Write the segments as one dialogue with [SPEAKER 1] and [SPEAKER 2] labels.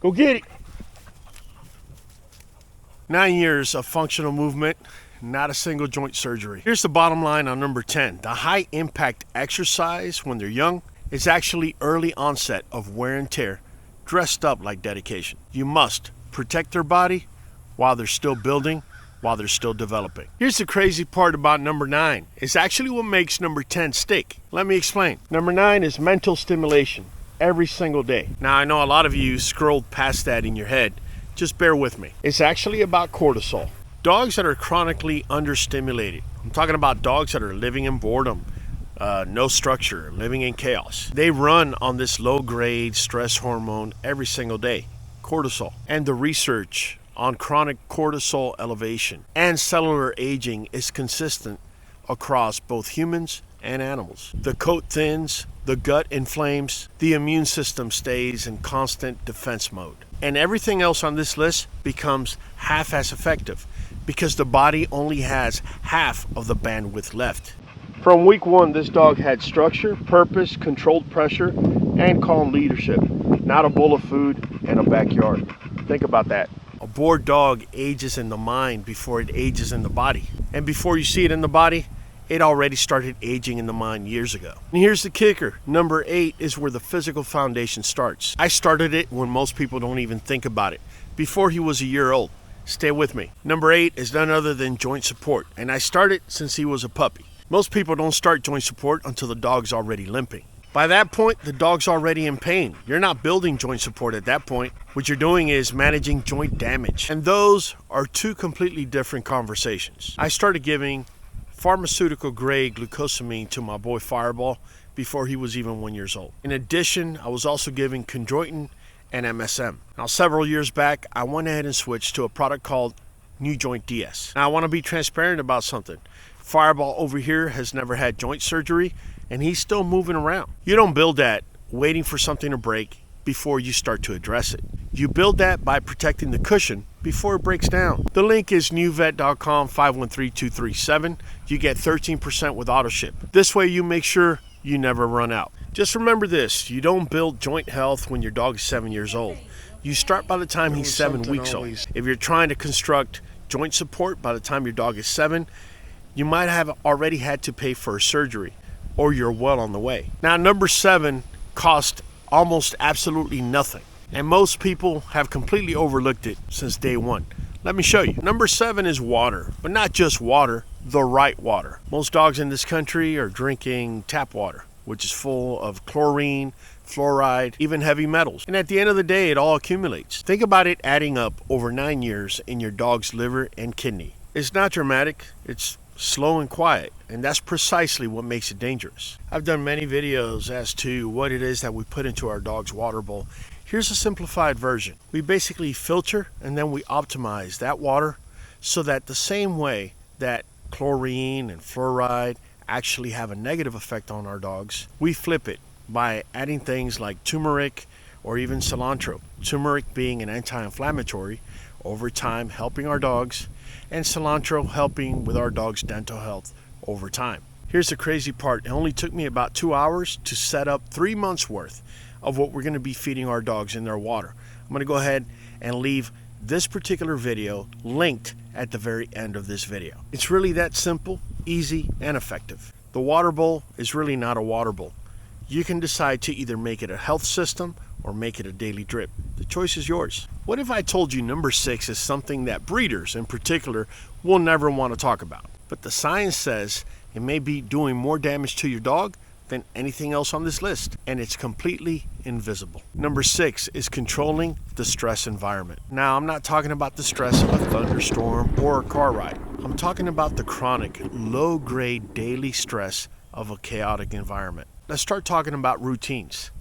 [SPEAKER 1] Go get it. 9 years of functional movement, not a single joint surgery. Here's the bottom line on number 10. The high impact exercise when they're young is actually early onset of wear and tear, dressed up like dedication. You must protect their body while they're still building, while they're still developing. Here's the crazy part about number 9. It's actually what makes number 10 stick. Let me explain. Number 9 is mental stimulation every single day. Now, I know a lot of you scrolled past that in your head. Just bear with me. It's actually about cortisol. Dogs that are chronically understimulated. I'm talking about dogs that are living in boredom, no structure, living in chaos. They run on this low-grade stress hormone every single day, cortisol. And the research on chronic cortisol elevation and cellular aging is consistent across both humans and animals. The coat thins, the gut inflames, the immune system stays in constant defense mode. And everything else on this list becomes half as effective because the body only has half of the bandwidth left. From week 1, this dog had structure, purpose, controlled pressure, and calm leadership. Not a bowl of food and a backyard. Think about that. A bored dog ages in the mind before it ages in the body. And before you see it in the body, it already started aging in the mind years ago. And here's the kicker. Number 8 is where the physical foundation starts. I started it when most people don't even think about it, before he was a year old. Stay with me. Number 8 is none other than joint support, and I started since he was a puppy. Most people don't start joint support until the dog's already limping. By that point, the dog's already in pain. You're not building joint support at that point. What you're doing is managing joint damage. And those are two completely different conversations. I started giving pharmaceutical grade glucosamine to my boy Fireball before he was even 1 year old. In addition, I was also giving chondroitin and MSM. Now, several years back, I went ahead and switched to a product called NuJoint DS. Now, I want to be transparent about something. Fireball over here has never had joint surgery, and he's still moving around. You don't build that waiting for something to break before you start to address it. You build that by protecting the cushion before it breaks down. The link is NuVet.com 513237. You get 13% with AutoShip. This way you make sure you never run out. Just remember this, you don't build joint health when your dog is 7 years old. You start by the time he's 7 weeks old. If you're trying to construct joint support by the time your dog is 7, you might have already had to pay for a surgery, or you're well on the way. Now, number 7 cost almost absolutely nothing, and most people have completely overlooked it since day 1. Let me show you. Number 7 is water, but not just water, the right water. Most dogs in this country are drinking tap water, which is full of chlorine, fluoride, even heavy metals. And at the end of the day, it all accumulates. Think about it adding up over 9 years in your dog's liver and kidney. It's not dramatic, it's slow and quiet, and that's precisely what makes it dangerous. I've done many videos as to what it is that we put into our dog's water bowl. Here's a simplified version. We basically filter and then we optimize that water so that the same way that chlorine and fluoride actually have a negative effect on our dogs, we flip it by adding things like turmeric or even cilantro. Turmeric being an anti-inflammatory, over time helping our dogs, and cilantro helping with our dog's dental health over time. Here's the crazy part. It only took me about 2 hours to set up 3 months worth of what we're going to be feeding our dogs in their water. I'm going to go ahead and leave this particular video linked at the very end of this video. It's really that simple, easy, and effective. The water bowl is really not a water bowl. You can decide to either make it a health system or make it a daily drip. The choice is yours. What if I told you number 6 is something that breeders in particular will never want to talk about, but the science says it may be doing more damage to your dog than anything else on this list, and it's completely invisible. Number 6 is controlling the stress environment. Now, I'm not talking about the stress of a thunderstorm or a car ride. I'm talking about the chronic, low-grade daily stress of a chaotic environment. Let's start talking about routines.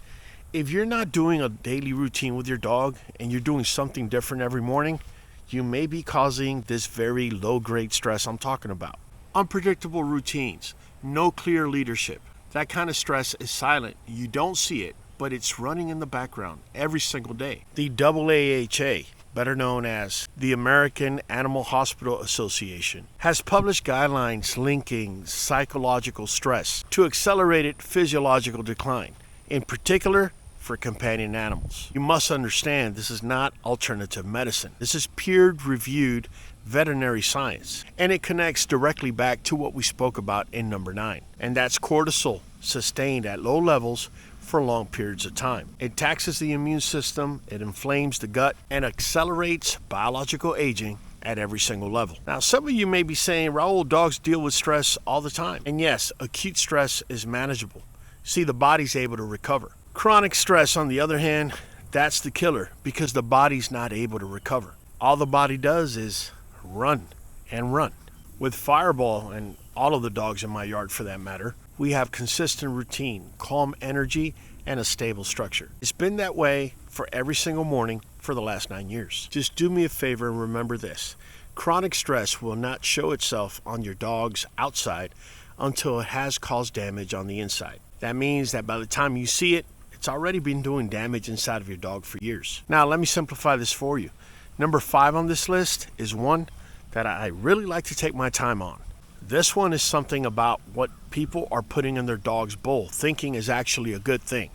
[SPEAKER 1] If you're not doing a daily routine with your dog and you're doing something different every morning, you may be causing this very low-grade stress I'm talking about. Unpredictable routines, no clear leadership. That kind of stress is silent. You don't see it, but it's running in the background every single day. The AAHA, better known as the American Animal Hospital Association, has published guidelines linking psychological stress to accelerated physiological decline. In particular, for companion animals. You must understand this is not alternative medicine. This is peer-reviewed veterinary science, and it connects directly back to what we spoke about in number 9, and that's cortisol sustained at low levels for long periods of time. It taxes the immune system, it inflames the gut, and accelerates biological aging at every single level. Now, some of you may be saying, Raul, dogs deal with stress all the time. And yes, acute stress is manageable. See, the body's able to recover. Chronic stress, on the other hand, that's the killer because the body's not able to recover. All the body does is run and run. With Fireball and all of the dogs in my yard for that matter, we have consistent routine, calm energy, and a stable structure. It's been that way for every single morning for the last 9 years. Just do me a favor and remember this. Chronic stress will not show itself on your dog's outside until it has caused damage on the inside. That means that by the time you see it, it's already been doing damage inside of your dog for years. Now, let me simplify this for you. Number 5 on this list is one that I really like to take my time on. This one is something about what people are putting in their dog's bowl, thinking is actually a good thing.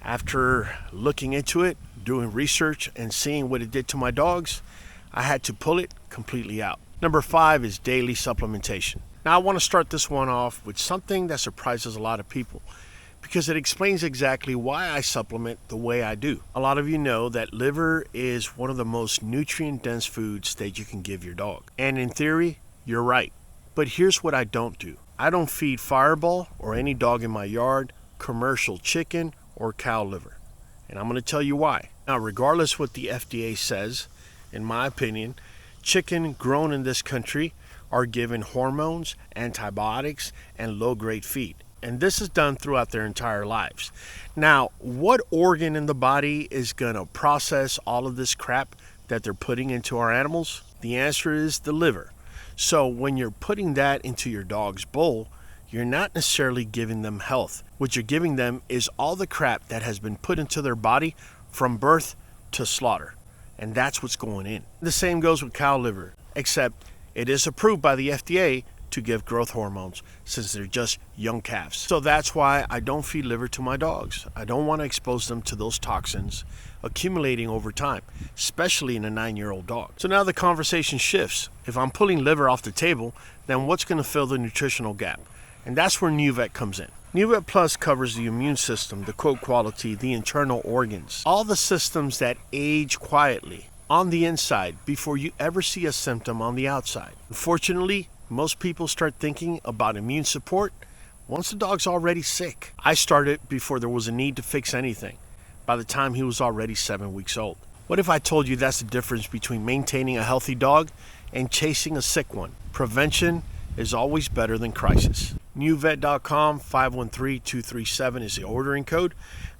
[SPEAKER 1] After looking into it, doing research, and seeing what it did to my dogs, I had to pull it completely out. Number 5 is daily supplementation. Now, I want to start this one off with something that surprises a lot of people because it explains exactly why I supplement the way I do. A lot of you know that liver is one of the most nutrient-dense foods that you can give your dog. And in theory, you're right. But here's what I don't do. I don't feed Fireball or any dog in my yard commercial chicken or cow liver. And I'm going to tell you why. Now, regardless what the FDA says, in my opinion, chicken grown in this country are given hormones, antibiotics, and low-grade feed. And this is done throughout their entire lives. Now, what organ in the body is going to process all of this crap that they're putting into our animals? The answer is the liver. So when you're putting that into your dog's bowl, you're not necessarily giving them health. What you're giving them is all the crap that has been put into their body from birth to slaughter. And that's what's going in. The same goes with cow liver, except it is approved by the FDA to give growth hormones since they're just young calves. So that's why I don't feed liver to my dogs. I don't want to expose them to those toxins accumulating over time, especially in a 9-year-old dog. So now the conversation shifts. If I'm pulling liver off the table, then what's going to fill the nutritional gap? And that's where NuVet comes in. NuVet Plus covers the immune system, the coat quality, the internal organs, all the systems that age quietly on the inside before you ever see a symptom on the outside. Unfortunately, most people start thinking about immune support once the dog's already sick. I started before there was a need to fix anything, by the time he was already 7 weeks old. What if I told you that's the difference between maintaining a healthy dog and chasing a sick one? Prevention is always better than crisis. NuVet.com 513237 is the ordering code.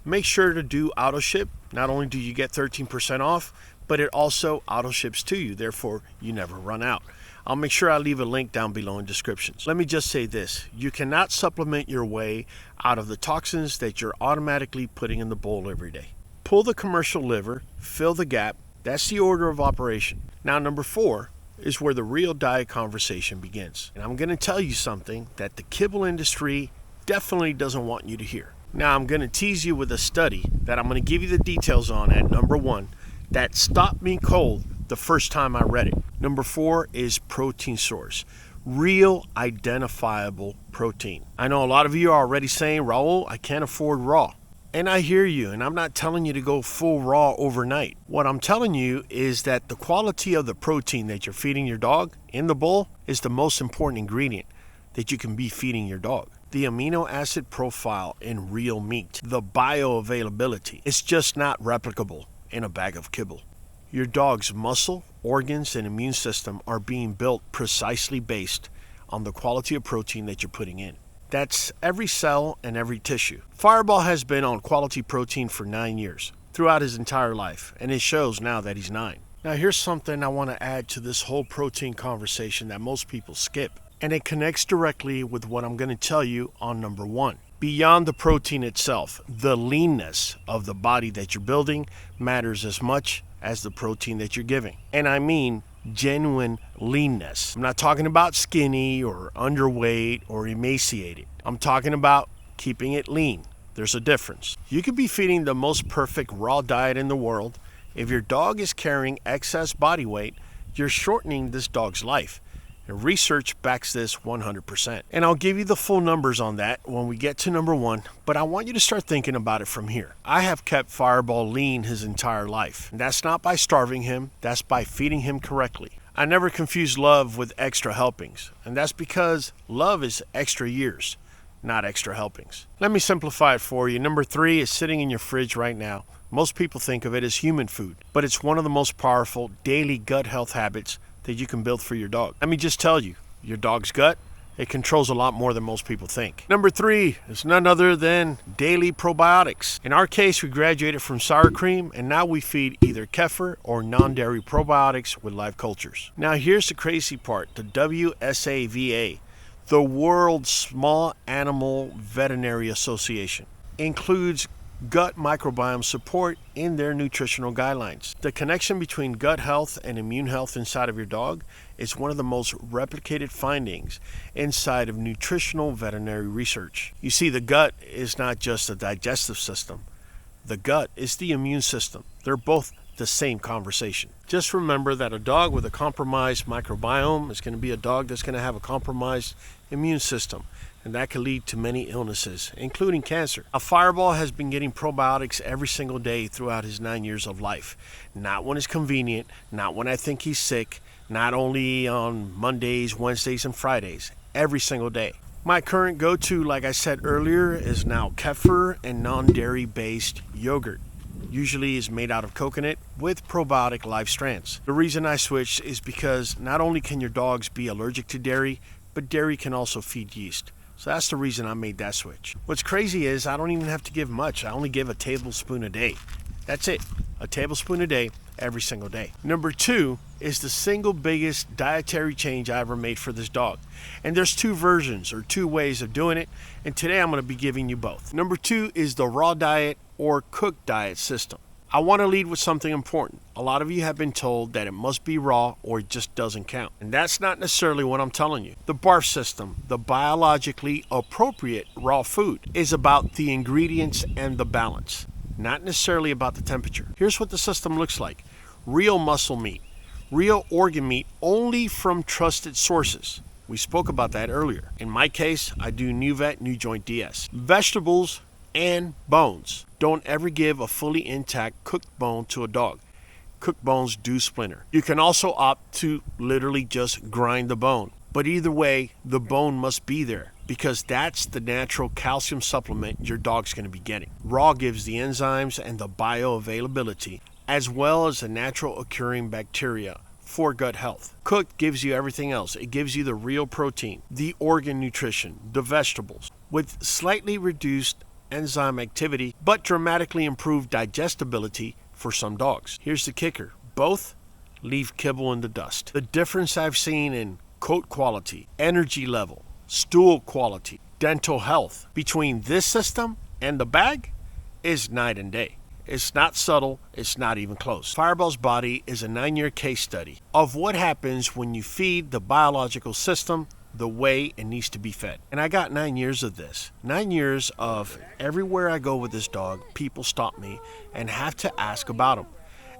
[SPEAKER 1] Make sure to do AutoShip. Not only do you get 13% off, but it also AutoShips to you. Therefore, you never run out. I'll make sure I leave a link down below in descriptions. Let me just say this. You cannot supplement your way out of the toxins that you're automatically putting in the bowl every day. Pull the commercial liver, fill the gap. That's the order of operation. Now, number 4 is where the real diet conversation begins. And I'm going to tell you something that the kibble industry definitely doesn't want you to hear. Now, I'm going to tease you with a study that I'm going to give you the details on at number 1 that stopped me cold the first time I read it. Number 4 is protein source. Real identifiable protein. I know a lot of you are already saying, Raul, I can't afford raw. And I hear you, and I'm not telling you to go full raw overnight. What I'm telling you is that the quality of the protein that you're feeding your dog in the bowl is the most important ingredient that you can be feeding your dog. The amino acid profile in real meat, the bioavailability, it's just not replicable in a bag of kibble. Your dog's muscle, organs, and immune system are being built precisely based on the quality of protein that you're putting in. That's every cell and every tissue. Fireball has been on quality protein for 9 years, throughout his entire life, and it shows now that he's 9. Now here's something I want to add to this whole protein conversation that most people skip, and it connects directly with what I'm going to tell you on number 1. Beyond the protein itself, the leanness of the body that you're building matters as much as the protein that you're giving. And I mean genuine leanness. I'm not talking about skinny or underweight or emaciated. I'm talking about keeping it lean, there's a difference. You could be feeding the most perfect raw diet in the world. If your dog is carrying excess body weight, you're shortening this dog's life. And research backs this 100%. And I'll give you the full numbers on that when we get to number 1, but I want you to start thinking about it from here. I have kept Fireball lean his entire life. And that's not by starving him, that's by feeding him correctly. I never confuse love with extra helpings, and that's because love is extra years, not extra helpings. Let me simplify it for you. Number 3 is sitting in your fridge right now. Most people think of it as human food, but it's one of the most powerful daily gut health habits that you can build for your dog. Let me just tell you, your dog's gut, it controls a lot more than most people think. Number 3 is none other than daily probiotics. In our case, we graduated from sour cream, and now we feed either kefir or non-dairy probiotics with live cultures. Now here's the crazy part. The WSAVA, the World Small Animal Veterinary Association, includes gut microbiome support in their nutritional guidelines. The connection between gut health and immune health inside of your dog is one of the most replicated findings inside of nutritional veterinary research. You see, the gut is not just a digestive system. The gut is the immune system. They're both the same conversation. Just remember that a dog with a compromised microbiome is going to be a dog that's going to have a compromised immune system, and that can lead to many illnesses, including cancer. A Fireball has been getting probiotics every single day throughout his 9 years of life. Not when it's convenient, not when I think he's sick, not only on Mondays, Wednesdays, and Fridays, every single day. My current go-to, like I said earlier, is now kefir and non-dairy based yogurt. Usually is made out of coconut with probiotic live strands. The reason I switched is because not only can your dogs be allergic to dairy, but dairy can also feed yeast. So that's the reason I made that switch. What's crazy is I don't even have to give much. I only give a tablespoon a day. That's it. A tablespoon a day, every single day. Number 2 is the single biggest dietary change I ever made for this dog. And there's 2 versions or 2 ways of doing it. And today I'm going to be giving you both. Number 2 is the raw diet or cooked diet system. I want to lead with something important. A lot of you have been told that it must be raw or it just doesn't count. And that's not necessarily what I'm telling you. The BARF system, the biologically appropriate raw food, is about the ingredients and the balance, not necessarily about the temperature. Here's what the system looks like. Real muscle meat, real organ meat only from trusted sources. We spoke about that earlier. In my case, I do Nuvet NuJoint DS. Vegetables and bones. Don't ever give a fully intact cooked bone to a dog. Cooked bones do splinter. You can also opt to literally just grind the bone. But either way, the bone must be there because that's the natural calcium supplement your dog's going to be getting. Raw gives the enzymes and the bioavailability, as well as the natural occurring bacteria for gut health. Cooked gives you everything else. It gives you the real protein, the organ nutrition, the vegetables, with slightly reduced enzyme activity, but dramatically improved digestibility for some dogs. Here's the kicker. Both leave kibble in the dust. The difference I've seen in coat quality, energy level, stool quality, dental health between this system and the bag is night and day. It's not subtle, it's not even close. Fireball's body is a 9-year case study of what happens when you feed the biological system the way it needs to be fed. And I got 9 years of this. 9 years of everywhere I go with this dog, people stop me and have to ask about him.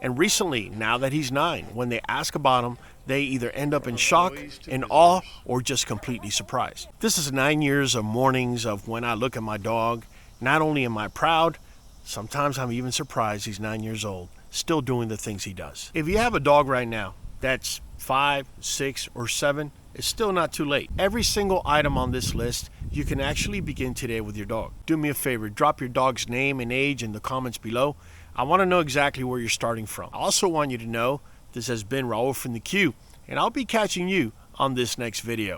[SPEAKER 1] And recently, now that he's 9, when they ask about him, they either end up in shock, in awe, or just completely surprised. This is 9 years of mornings of when I look at my dog. Not only am I proud, sometimes I'm even surprised he's 9 years old, still doing the things he does. If you have a dog right now that's 5, 6, or 7, it's still not too late. Every single item on this list, you can actually begin today with your dog. Do me a favor, drop your dog's name and age in the comments below. I want to know exactly where you're starting from. I also want you to know this has been Raul from the Q, and I'll be catching you on this next video.